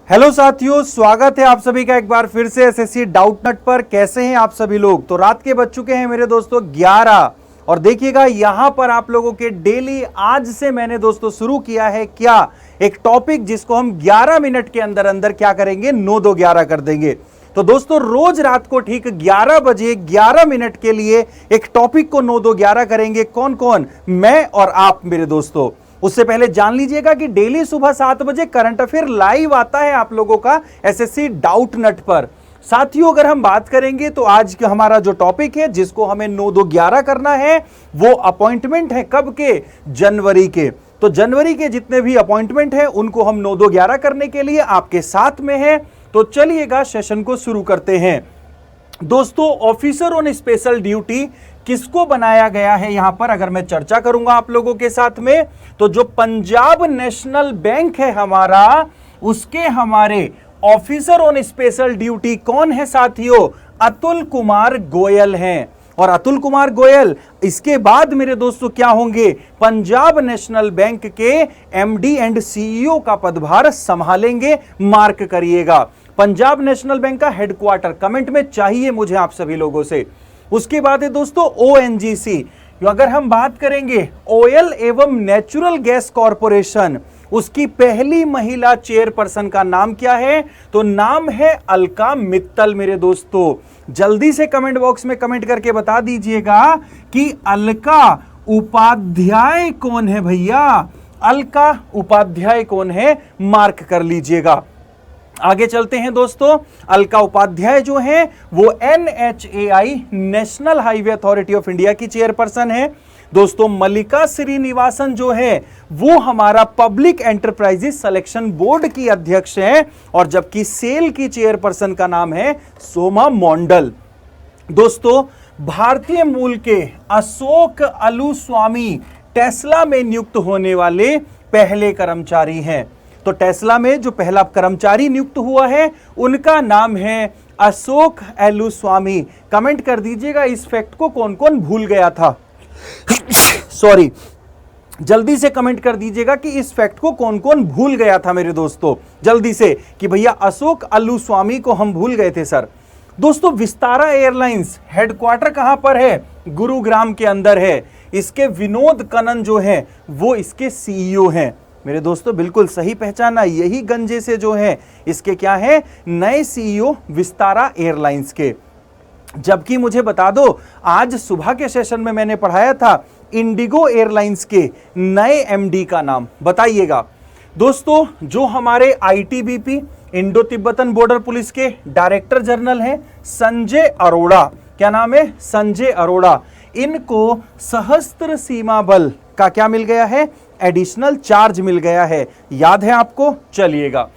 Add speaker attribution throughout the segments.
Speaker 1: Hello साथियों, स्वागत है आप सभी का एक बार फिर से एसएससी डाउट नट पर। कैसे हैं आप सभी लोग? तो रात के बज चुके हैं मेरे दोस्तों 11 और देखिएगा यहां पर आप लोगों के डेली आज से मैंने दोस्तों शुरू किया है क्या एक टॉपिक जिसको हम 11 मिनट के अंदर अंदर क्या करेंगे 9-2-11 कर देंगे। तो दोस्तों रोज रात को ठीक 11 बजे 11 मिनट के लिए एक टॉपिक को 9-2-11 करेंगे। कौन कौन? मैं और आप मेरे दोस्तों। उससे पहले जान लीजिएगा कि डेली सुबह 7 बजे करंट अफेयर लाइव आता है आप लोगों का एसएससी डाउट नट पर। साथियों अगर हम बात करेंगे तो आज का हमारा जो टॉपिक है जिसको हमें 9-2-11 करना है वो अपॉइंटमेंट है कब के? जनवरी के। तो जनवरी के जितने भी अपॉइंटमेंट है उनको हम 9-2-11 करने के लिए आपके साथ में है। तो चलिएगा सेशन को शुरू करते हैं। दोस्तों ऑफिसर ऑन स्पेशल ड्यूटी किसको बनाया गया है यहां पर अगर मैं चर्चा करूंगा आप लोगों के साथ में, तो जो पंजाब नेशनल बैंक है हमारा, उसके हमारे ऑफिसर ऑन स्पेशल ड्यूटी कौन है साथियों? अतुल कुमार गोयल हैं। और अतुल कुमार गोयल इसके बाद मेरे दोस्तों क्या होंगे? पंजाब नेशनल बैंक के एमडी एंड सीईओ का पदभार संभालेंगे। मार्क करिएगा, पंजाब नेशनल बैंक का हेडक्वार्टर कमेंट में चाहिए मुझे आप सभी लोगों से। उसके बाद है दोस्तों ओएनजीसी। अगर हम बात करेंगे ऑयल एवं नेचुरल गैस कॉरपोरेशन, उसकी पहली महिला चेयरपर्सन का नाम क्या है? तो नाम है अलका मित्तल। मेरे दोस्तों जल्दी से कमेंट बॉक्स में कमेंट करके बता दीजिएगा कि अलका उपाध्याय कौन है भैया? अलका उपाध्याय कौन है? मार्क कर लीजिएगा। आगे चलते हैं दोस्तों। अलका उपाध्याय जो है वो NHAI national highway authority of India की चेयरपर्सन है। दोस्तों मल्लिका श्रीनिवासन जो है वो हमारा पब्लिक एंटरप्राइजेस सिलेक्शन बोर्ड की अध्यक्ष है, और जबकि सेल की चेयरपर्सन का नाम है सोमा मोंडल। दोस्तों भारतीय मूल के अशोक अलुस्वामी टेस्ला में नियुक्त होने वाले पहले कर्मचारी हैं। तो टेस्ला में जो पहला कर्मचारी नियुक्त हुआ है उनका नाम है अशोक एलुस्वामी। कमेंट कर दीजिएगा इस फैक्ट को कौन कौन भूल गया था। सॉरी, जल्दी से कमेंट कर दीजिएगा कि इस फैक्ट को कौन कौन भूल गया था मेरे दोस्तों, जल्दी से, कि भैया अशोक अलुस्वामी को हम भूल गए थे सर। दोस्तों विस्तारा एयरलाइंस हेडक्वार्टर कहां पर है? गुरुग्राम के अंदर है। इसके विनोद कनन जो है वो इसके सीईओ हैं। मेरे दोस्तों बिल्कुल सही पहचाना, यही गंजे से जो है इसके क्या है? नए सीईओ विस्तारा एयरलाइंस के। जबकि मुझे बता दो आज सुबह के सेशन में मैंने पढ़ाया था इंडिगो एयरलाइंस के नए एमडी का नाम बताइएगा। दोस्तों जो हमारे ITBP Indo Tibetan border police के डायरेक्टर जनरल हैं संजय अरोड़ा, क्या नाम है? संजय अरोड़ा। इनको सशस्त्र सीमा बल का क्या मिल गया है? एडिशनल चार्ज मिल गया है। याद है आपको? चलिएगा।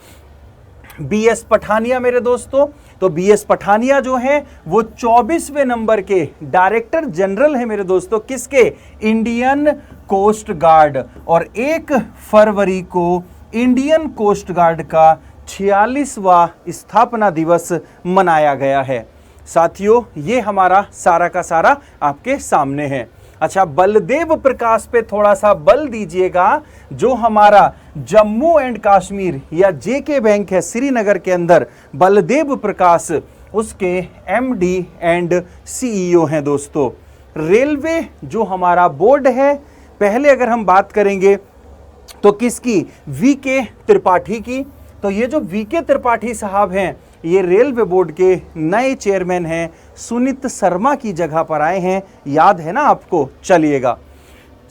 Speaker 1: बीएस पठानिया मेरे दोस्तों, तो बीएस पठानिया जो है वो 24वें नंबर के डायरेक्टर जनरल है मेरे दोस्तों। किसके? Indian coast guard. और 1 फरवरी को इंडियन कोस्ट गार्ड का 46वां स्थापना दिवस मनाया गया है। साथियों ये हमारा सारा का सारा आपके सामने है। अच्छा, बलदेव प्रकाश पे थोड़ा सा बल दीजिएगा। जो हमारा जम्मू एंड कश्मीर या जेके बैंक है श्रीनगर के अंदर, बलदेव प्रकाश उसके एमडी एंड सीईओ हैं दोस्तों। रेलवे जो हमारा बोर्ड है, पहले अगर हम बात करेंगे तो किसकी? वीके त्रिपाठी की। तो ये जो वीके त्रिपाठी साहब हैं ये रेलवे बोर्ड के नए चेयरमैन हैं। सुनीत शर्मा की जगह पर आए हैं, याद है ना आपको? चलिएगा।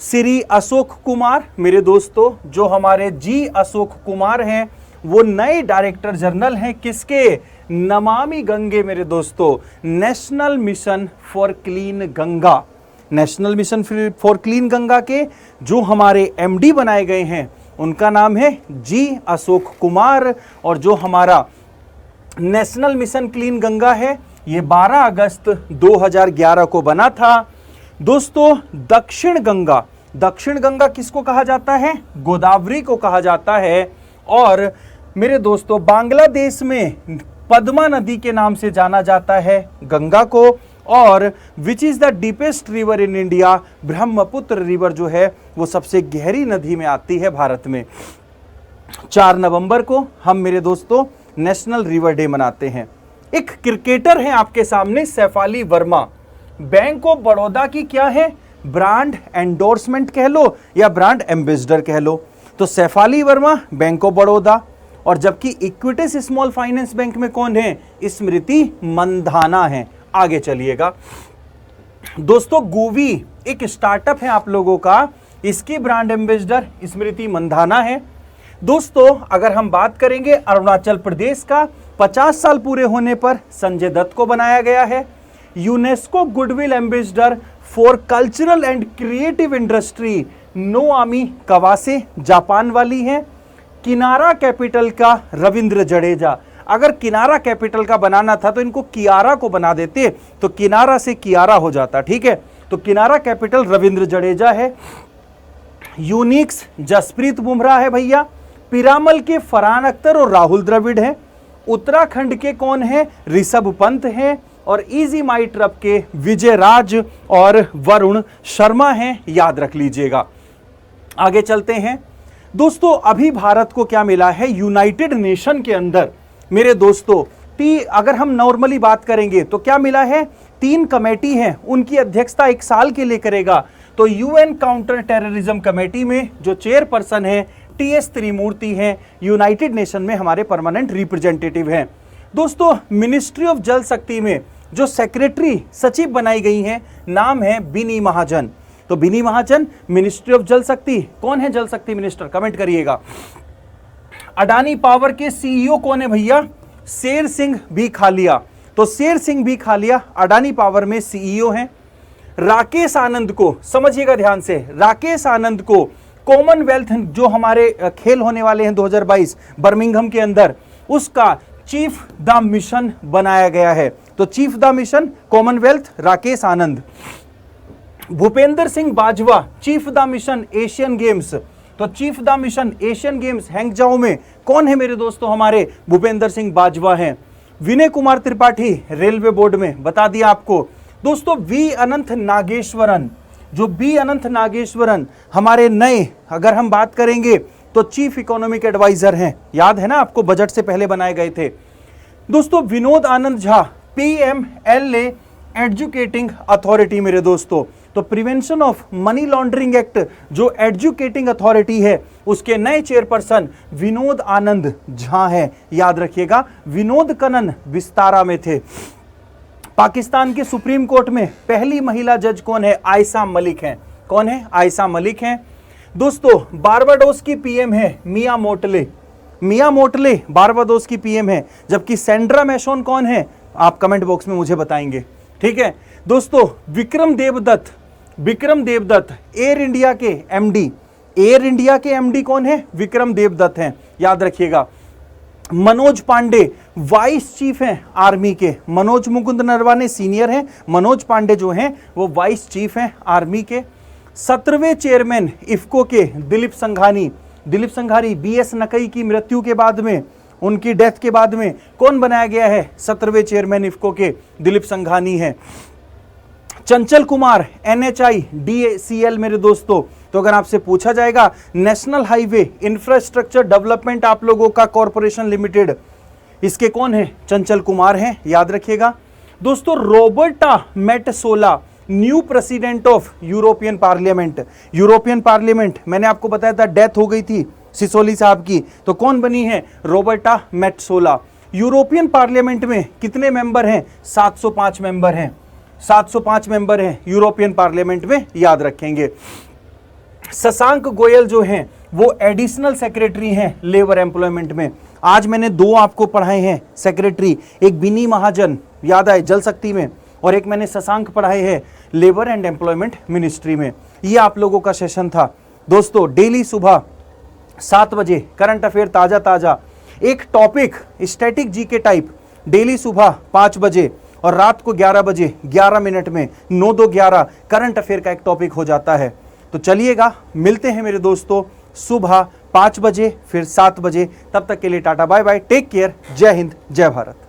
Speaker 1: श्री अशोक कुमार मेरे दोस्तों, जो हमारे जी अशोक कुमार हैं वो नए डायरेक्टर जनरल हैं। किसके? नमामि गंगे मेरे दोस्तों, national mission for clean Ganga. National mission for clean Ganga के जो हमारे एमडी बनाए गए हैं उनका नाम है जी अशोक कुमार। और जो हमारा नेशनल मिशन क्लीन गंगा है ये 12 अगस्त 2011 को बना था। दोस्तों दक्षिण गंगा, दक्षिण गंगा किसको कहा जाता है? गोदावरी को कहा जाता है। और मेरे दोस्तों बांग्लादेश में पद्मा नदी के नाम से जाना जाता है गंगा को। और which is the deepest river in India? Brahmaputra river जो है वो सबसे गहरी नदी में आती है भारत में। 4 नवंबर को हम मेरे दोस्तों नेशनल रिवर डे मनाते हैं। एक क्रिकेटर है आपके सामने शेफाली वर्मा, बैंक ऑफ बड़ौदा की क्या है, ब्रांड एंडोर्समेंट कह लो या ब्रांड एम्बेसडर कह लो। तो शेफाली वर्मा बैंक ऑफ बड़ौदा, और जबकि इक्विटी स्मॉल फाइनेंस बैंक में कौन है, स्मृति मंधाना है। आगे चलिएगा दोस्तों, गूवी एक स्टार्टअप है आप लोगों का, इसकी ब्रांड एम्बेसडर स्मृति मंधाना है। दोस्तों अगर हम बात करेंगे अरुणाचल प्रदेश का 50 साल पूरे होने पर संजय दत्त को बनाया गया है। UNESCO goodwill ambassador for cultural and creative industry Naomi Kawase Japan वाली हैं। किनारा कैपिटल का रविंद्र जडेजा, अगर किनारा कैपिटल का बनाना था तो इनको कियारा को बना देते, तो किनारा से कियारा हो जाता, ठीक है। तो किनारा कैपिटल रविंद्र जडेजा है। यूनिक्स जसप्रीत बुमराह है भैया। पिरामल के फरहान अख्तर और राहुल द्रविड़ हैं। उत्तराखंड के कौन है, ऋषभ पंत हैं। और इजी माई ट्रप के विजय राज और वरुण शर्मा हैं, याद रख लीजिएगा। आगे चलते हैं दोस्तों, अभी भारत को क्या मिला है यूनाइटेड नेशन के अंदर मेरे दोस्तों, अगर हम नॉर्मली बात करेंगे तो क्या मिला है, 3 कमेटी हैं, उनकी अध्यक्षता 1 साल के लिए करेगा। तो यूएन काउंटर टेररिज्म कमेटी में जो चेयरपर्सन है टीएस त्रिमूर्ति हैं, यूनाइटेड नेशन में हमारे परमानेंट रिप्रेजेंटेटिव हैं। दोस्तों मिनिस्ट्री ऑफ जल शक्ति में जो सेक्रेटरी सचिव बनाई गई हैं, नाम है बिनी महाजन। तो बिनी महाजन मिनिस्ट्री ऑफ जल शक्ति, कौन है जल शक्ति मिनिस्टर, कमेंट करिएगा। अडानी पावर के सीईओ कौन है भैया, शेर सिंह बी खालिया। तो शेर सिंह बी खालिया अडानी पावर में सीईओ हैं। राकेश आनंद को समझिएगा ध्यान से, राकेश आनंद को कॉमनवेल्थ जो हमारे खेल होने वाले हैं 2022 बर्मिंघम के अंदर, उसका चीफ द मिशन बनाया गया है। तो chief de mission Commonwealth Rakesh Anand. Bhupendra Singh Bajwa chief de mission Asian Games. तो chief de mission Asian Games Hangzhou में कौन है मेरे दोस्तों, हमारे भूपेंद्र सिंह बाजवा हैं। विनय कुमार त्रिपाठी रेलवे बोर्ड में, बता दिया आपको। दोस्तों वी अनंत नागेश्वरन, जो बी अनंत नागेश्वरन हमारे नए, अगर हम बात करेंगे तो चीफ इकोनॉमिक एडवाइजर हैं, याद है ना आपको, बजट से पहले बनाए गए थे। दोस्तों विनोद आनंद झा PMLA एजुकेटिंग अथॉरिटी मेरे दोस्तों। तो prevention of money laundering act जो एजुकेटिंग अथॉरिटी है, उसके नए चेयरपर्सन विनोद आनंद झा है, याद रखिएगा। विनोद कनन विस्तारा में थे। पाकिस्तान के सुप्रीम कोर्ट में पहली महिला जज कौन है, आयशा मलिक हैं। कौन है, आयशा मलिक हैं। दोस्तों बारबाडोस की पीएम है मिया मोटले। मिया मोटले बारबाडोस की पीएम है, जबकि सेंड्रा मैशोन कौन है, आप कमेंट बॉक्स में मुझे बताएंगे, ठीक है। दोस्तों विक्रम देवदत्त एयर इंडिया के एमडी, एयर इंडिया के एमडी कौन है, विक्रम देवदत्त हैं, याद रखिएगा। मनोज पांडे वाइस चीफ हैं आर्मी के। मनोज मुकुंद नरवाने सीनियर हैं, मनोज पांडे जो हैं वो वाइस चीफ हैं आर्मी के। 17वें चेयरमैन इफ्को के दिलीप संघानी BS नकई की मृत्यु के बाद में, उनकी डेथ के बाद में कौन बनाया गया है, 17वें चेयरमैन इफ्को के दिलीप संघानी है। चंचल कुमार NHI DACL मेरे दोस्तों। तो अगर आपसे पूछा जाएगा नेशनल हाईवे इंफ्रास्ट्रक्चर डेवलपमेंट आप लोगों का कॉर्पोरेशन लिमिटेड, इसके कौन है, चंचल कुमार हैं, याद रखिएगा। दोस्तों Roberta Metsola new president of European Parliament, मैंने आपको बताया था डेथ हो गई थी सिसोली साहब की, तो कौन बनी है, रॉबर्टा मेटसोला। यूरोपियन पार्लियामेंट में कितने मेंबर हैं, 705 मेंबर हैं, 705 मेंबर हैं यूरोपियन पार्लियामेंट में, याद रखेंगे। शशांक गोयल जो हैं वो एडिशनल सेक्रेटरी हैं लेबर एम्प्लॉयमेंट में। आज मैंने 2 आपको पढ़ाए हैं सेक्रेटरी, एक बिनी महाजन याद आए जल शक्ति में, और एक मैंने शशांक पढ़ाए हैं लेबर एंड एम्प्लॉयमेंट मिनिस्ट्री में। ये आप लोगों का सेशन था दोस्तों। डेली सुबह 7 बजे करंट अफेयर ताजा, एक topic static GK type daily सुबह 5 बजे, और रात को 11 बजे 11 मिनट में 9-2-11 करंट अफेयर का एक टॉपिक हो जाता है। तो चलिएगा मिलते हैं मेरे दोस्तों सुबह 5 बजे फिर 7 बजे, तब तक के लिए tata bye bye, take care, जय हिंद जय भारत।